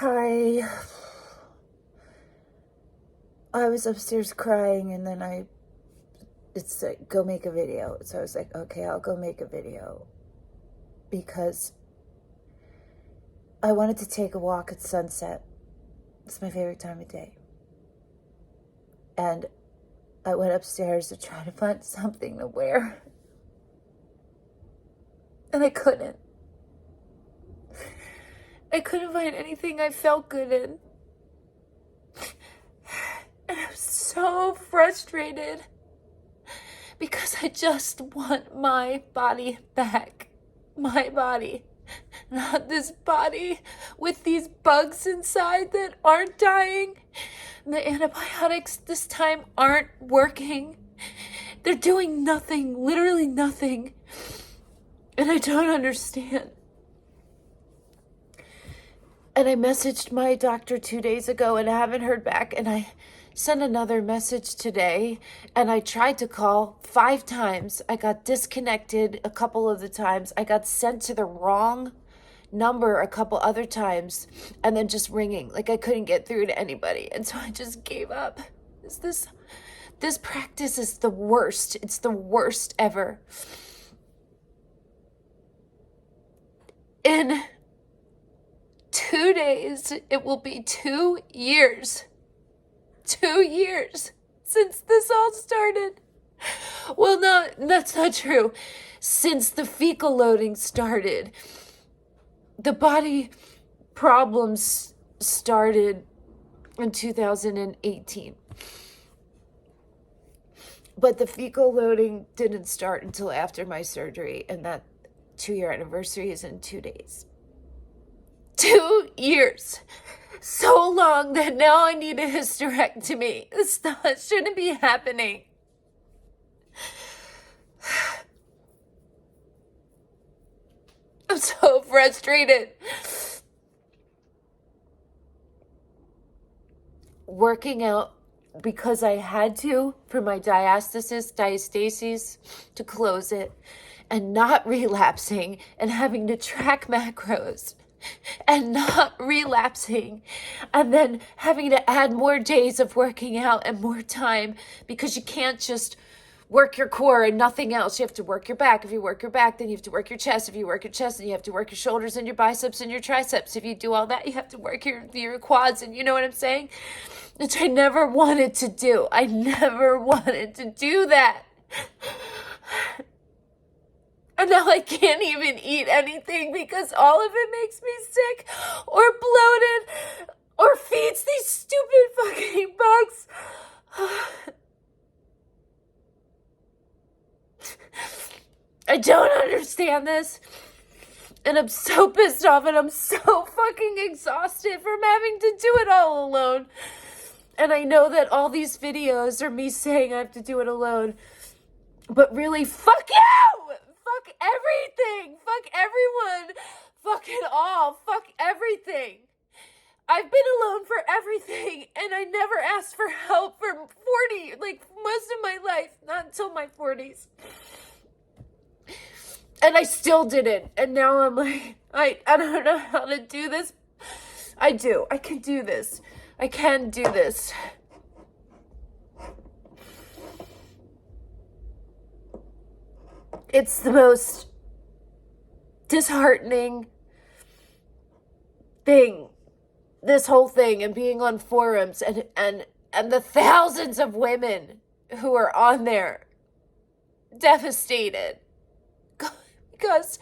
Hi. I was upstairs crying and then it's like, go make a video. So I was like, okay, I'll go make a video because I wanted to take a walk at sunset. It's my favorite time of day. And I went upstairs to try to find something to wear. And I couldn't. I couldn't find anything I felt good in. And I'm so frustrated because I just want my body back. My body. Not this body with these bugs inside that aren't dying. The antibiotics this time aren't working. They're doing nothing, literally nothing. And I don't understand. And I messaged my doctor 2 days ago and I haven't heard back. And I sent another message today and I tried to call 5 times. I got disconnected a couple of the times. I got sent to the wrong number a couple other times and then just ringing. Like I couldn't get through to anybody. And so I just gave up. This practice is the worst. It's the worst ever. In 2 days, it will be 2 years. 2 years since this all started. Well, no, that's not true. Since the fecal loading started, the body problems started in 2018. But the fecal loading didn't start until after my surgery, and that 2-year anniversary is in 2 days. 2 years. So long that now I need a hysterectomy. This shouldn't be happening. I'm so frustrated. Working out because I had to for my diastasis to close it, and not relapsing and having to track macros and not relapsing, and then having to add more days of working out and more time because you can't just work your core and nothing else. You have to work your back. If you work your back, then you have to work your chest. If you work your chest, then you have to work your shoulders and your biceps and your triceps. If you do all that, you have to work your quads, and you know what I'm saying? Which I never wanted to do. I never wanted to do that. And now I can't even eat anything because all of it makes me sick or bloated or feeds these stupid fucking bugs. I don't understand this. And I'm so pissed off and I'm so fucking exhausted from having to do it all alone. And I know that all these videos are me saying I have to do it alone. But really, fuck you! Fuck everything! Fuck everyone! Fuck it all! Fuck everything! I've been alone for everything, and I never asked for help for most of my life, not until my 40s. And I still didn't, and now I'm like, I don't know how to do this. I do. I can do this. I can do this. It's the most disheartening thing, this whole thing, and being on forums and the thousands of women who are on there devastated because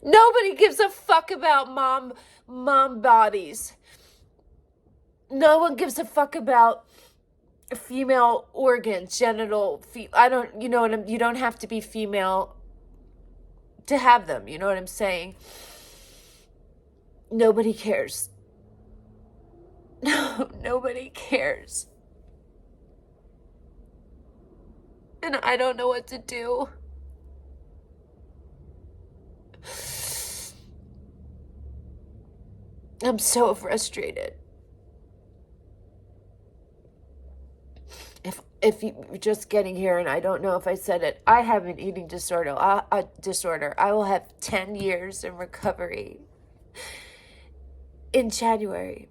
nobody gives a fuck about mom bodies. No one gives a fuck about female organs, genital, you don't have to be female to have them, you know what I'm saying? Nobody cares. No, nobody cares. And I don't know what to do. I'm so frustrated. If you're just getting here, and I don't know if I said it, I have an eating disorder. I will have 10 years in recovery. in January.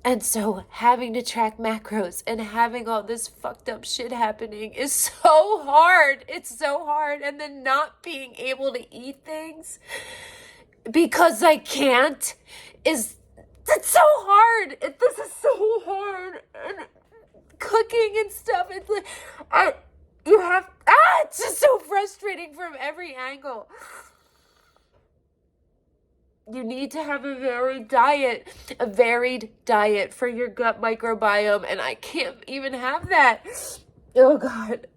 And so having to track macros and having all this fucked up shit happening is so hard. It's so hard. And then not being able to eat things because I can't it's so hard. This is so hard. And cooking and stuff. It's like, it's just so frustrating from every angle. You need to have a varied diet for your gut microbiome, and I can't even have that. Oh God.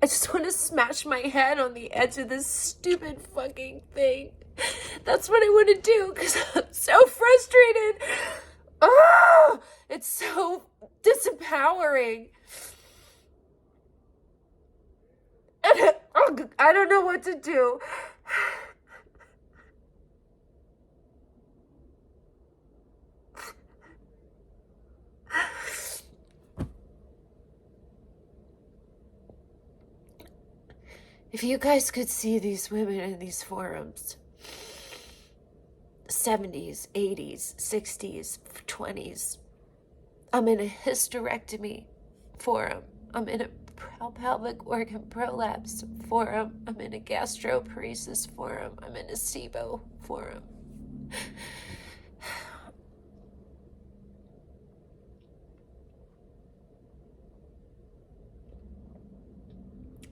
I just want to smash my head on the edge of this stupid fucking thing. That's what I want to do because I'm so frustrated. Oh, it's so disempowering. And I don't know what to do. If you guys could see these women in these forums, 70s, 80s, 60s, 20s. I'm in a hysterectomy forum. I'm in a pelvic organ prolapse forum. I'm in a gastroparesis forum. I'm in a SIBO forum.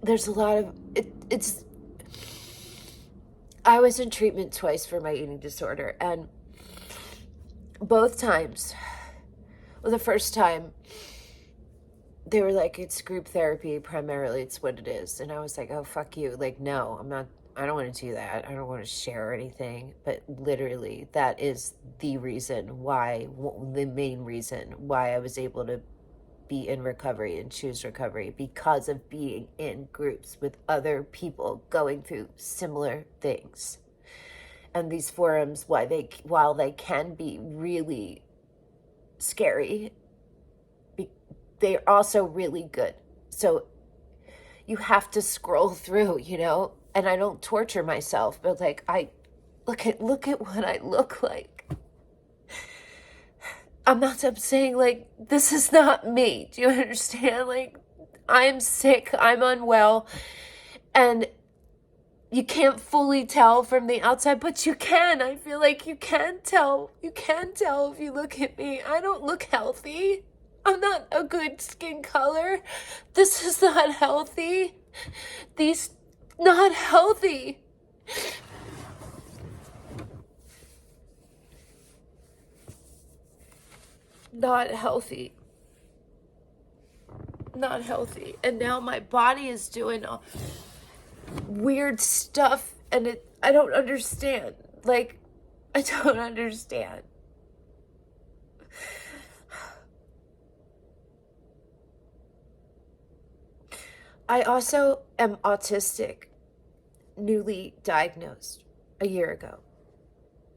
There's a lot of I was in treatment twice for my eating disorder, and both times, well, the first time they were like, it's group therapy primarily, it's what it is. And I was like, oh, fuck you. Like, no, I don't want to do that. I don't want to share anything. But literally, that is the main reason why I was able to be in recovery and choose recovery, because of being in groups with other people going through similar things. And these forums, while they can be really scary, they're also really good. So you have to scroll through, and I don't torture myself, but like, I look at what I look like. I'm saying, like, this is not me. Do you understand? Like, I'm sick, I'm unwell, and you can't fully tell from the outside, but you can. I feel like you can tell. You can tell if you look at me. I don't look healthy. I'm not a good skin color. This is not healthy. Not healthy. Not healthy. Not healthy. And now my body is doing weird stuff, and I don't understand. Like, I don't understand. I also am autistic, newly diagnosed a year ago.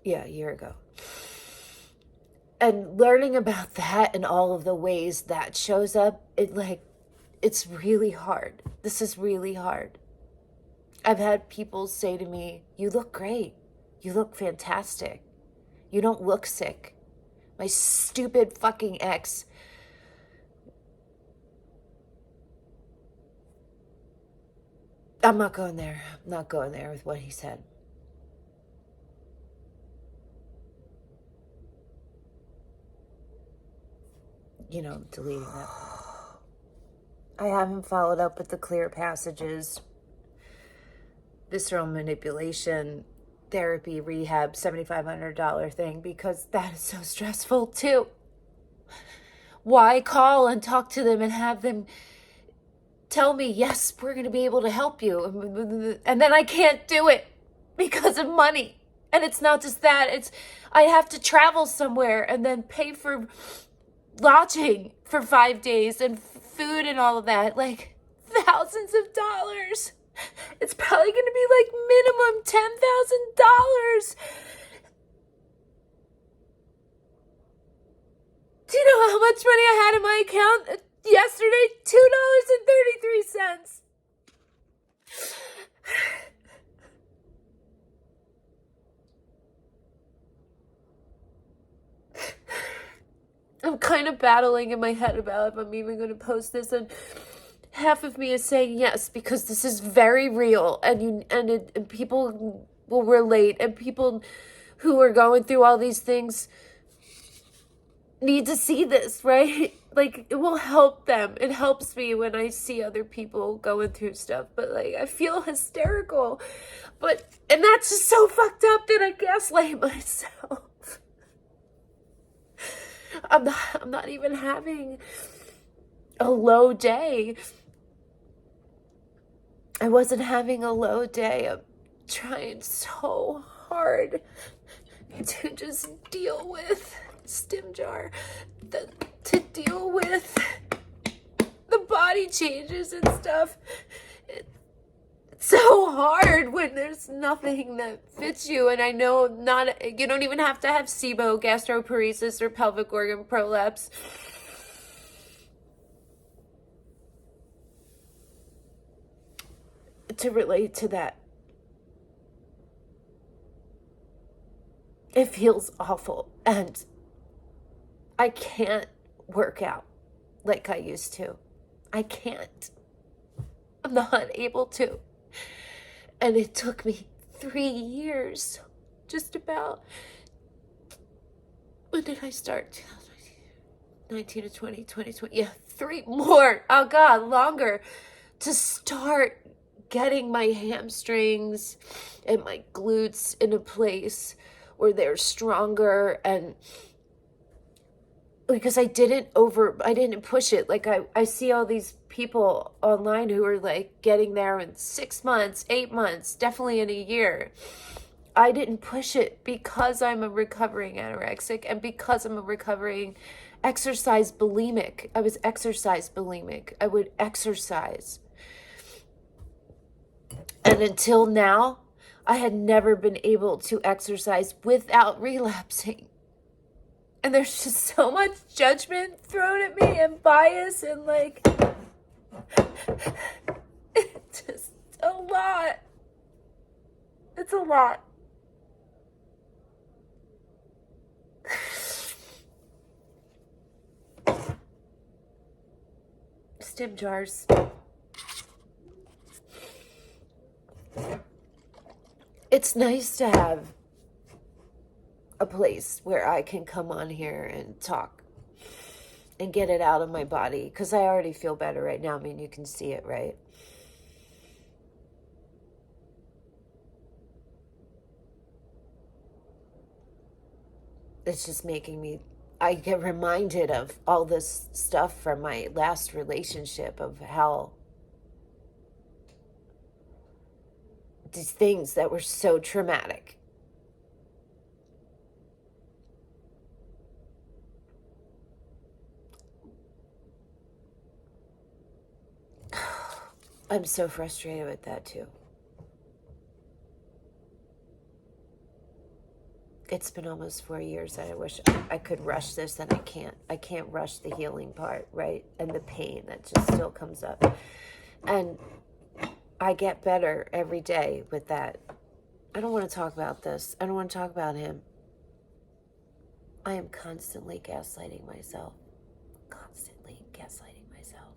Yeah, a year ago. And learning about that and all of the ways that shows up, it's really hard. This is really hard. I've had people say to me, you look great. You look fantastic. You don't look sick. My stupid fucking ex. I'm not going there. I'm not going there with what he said. Deleting that. I haven't followed up with the clear passages, visceral manipulation, therapy, rehab, $7,500 thing, because that is so stressful too. Why call and talk to them and have them tell me, yes, we're going to be able to help you, and then I can't do it because of money. And it's not just that, I have to travel somewhere and then pay for lodging for 5 days and food and all of that, like thousands of dollars. It's probably going to be like minimum $10,000. Do you know how much money I had in my account yesterday? $2.33. I'm kind of battling in my head about if I'm even going to post this, and half of me is saying yes, because this is very real, and people will relate, and people who are going through all these things need to see this, right? Like, it will help them. It helps me when I see other people going through stuff, but like, I feel hysterical, and that's just so fucked up that I gaslight myself. I'm not even having a low day. I wasn't having a low day. I'm trying so hard to just deal with stim jar, to deal with the body changes and stuff. It's so hard when there's nothing that fits you. And I know you don't even have to have SIBO, gastroparesis, or pelvic organ prolapse to relate to that. It feels awful, and I can't work out like I used to. I can't. I'm not able to. And it took me 3 years, just about. When did I start? 19 to 20, 2020. Yeah, 3 more. Oh God, longer. To start getting my hamstrings and my glutes in a place where they're stronger, and because I didn't push it. Like, I see all these people online who are like getting there in 6 months, 8 months, definitely in a year. I didn't push it because I'm a recovering anorexic, and because I'm a recovering exercise bulimic. I was exercise bulimic. I would exercise. And until now, I had never been able to exercise without relapsing. And there's just so much judgment thrown at me, and bias, and like, it's just a lot. It's a lot. Stim jars. It's nice to have a place where I can come on here and talk and get it out of my body, because I already feel better right now. I mean, you can see it, right? It's just making me, I get reminded of all this stuff from my last relationship, of how these things that were so traumatic. I'm so frustrated with that too. It's been almost 4 years, and I wish I could rush this, and I can't. I can't rush the healing part, right? And the pain that just still comes up. And I get better every day with that. I don't want to talk about this. I don't want to talk about him. I am constantly gaslighting myself. Constantly gaslighting myself.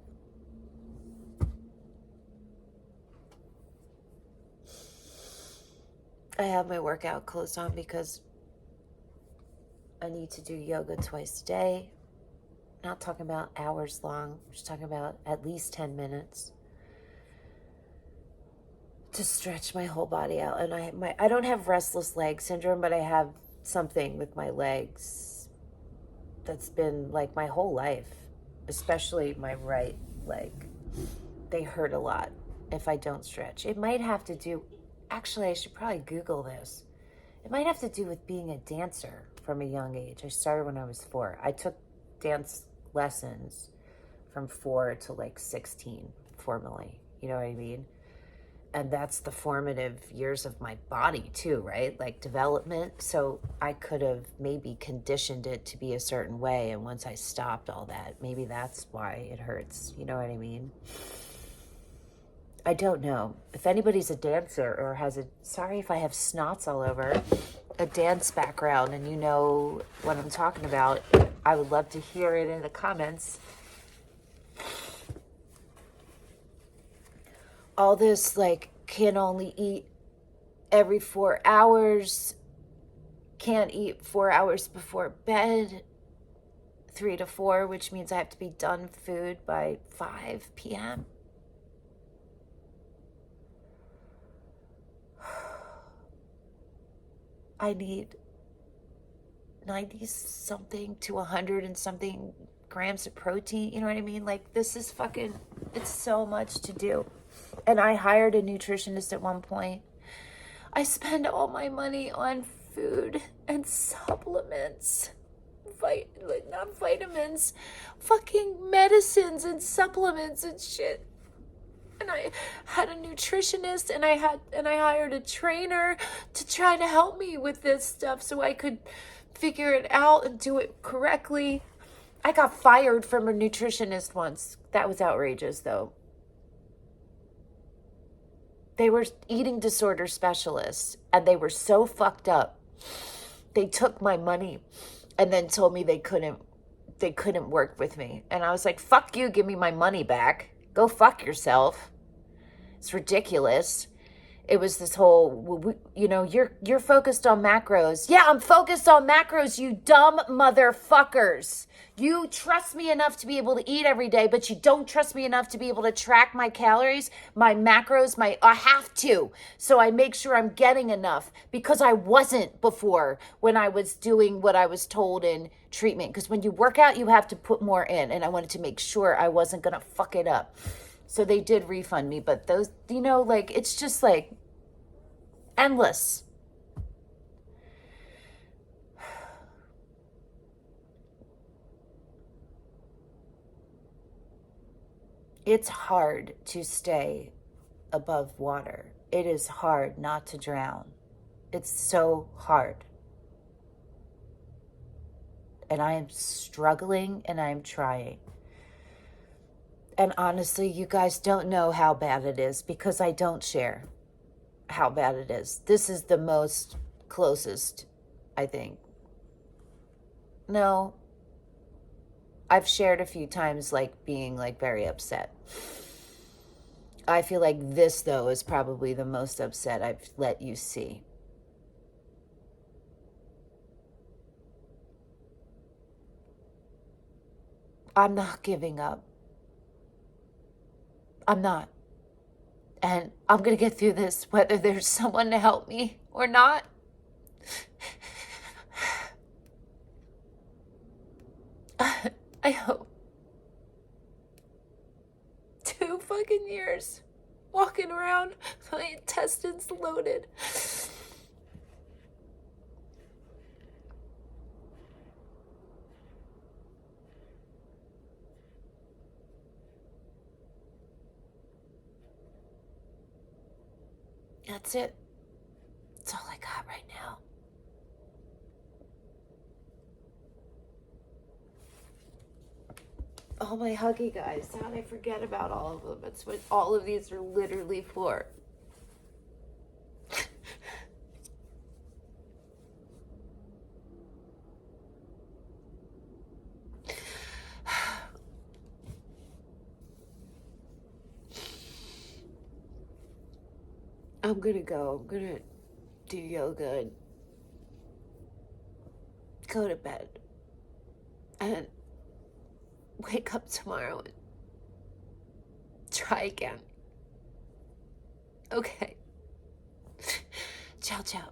I have my workout clothes on because I need to do yoga twice a day. Not talking about hours long. I'm just talking about at least 10 minutes. To stretch my whole body out. And I don't have restless leg syndrome, but I have something with my legs that's been like my whole life, especially my right leg. They hurt a lot if I don't stretch. It might have to do, actually I should probably Google this. It might have to do with being a dancer from a young age. I started when I was 4. I took dance lessons from 4 to like 16 formally. You know what I mean? And that's the formative years of my body too, right? Like development. So I could have maybe conditioned it to be a certain way. And once I stopped all that, maybe that's why it hurts. You know what I mean? I don't know. If anybody's a dancer or has sorry if I have snots all over. a dance background and you know what I'm talking about, I would love to hear it in the comments. All this, like, can only eat every 4 hours, can't eat 4 hours before bed, 3 to 4, which means I have to be done food by 5 p.m. I need 90 something to 100 and something grams of protein. You know what I mean? Like, this is fucking, it's so much to do. And I hired a nutritionist at one point. I spend all my money on food and supplements. Not vitamins, fucking medicines and supplements and shit. And I had a nutritionist and I hired a trainer to try to help me with this stuff so I could figure it out and do it correctly. I got fired from a nutritionist once. That was outrageous, though. They were eating disorder specialists and they were so fucked up. They took my money and then told me they couldn't work with me. And I was like, fuck you, give me my money back. Go fuck yourself. It's ridiculous. It was this whole, you're focused on macros. Yeah, I'm focused on macros, you dumb motherfuckers. You trust me enough to be able to eat every day, but you don't trust me enough to be able to track my calories, my macros, I have to. So I make sure I'm getting enough because I wasn't before when I was doing what I was told in treatment. Because when you work out, you have to put more in. And I wanted to make sure I wasn't going to fuck it up. So they did refund me, but those, it's just like endless. It's hard to stay above water. It is hard not to drown. It's so hard. And I am struggling and I am trying. And honestly, you guys don't know how bad it is because I don't share how bad it is. This is the most closest, I think. No, I've shared a few times, being very upset. I feel like this, though, is probably the most upset I've let you see. I'm not giving up. I'm not. And I'm going to get through this, whether there's someone to help me or not. I hope. 2 fucking years walking around, my intestines loaded. That's it. That's all I got right now. Oh, my huggy guys. How'd I forget about all of them? It's what all of these are literally for. I'm gonna go. I'm gonna do yoga and go to bed. And wake up tomorrow and try again. Okay. Ciao, ciao.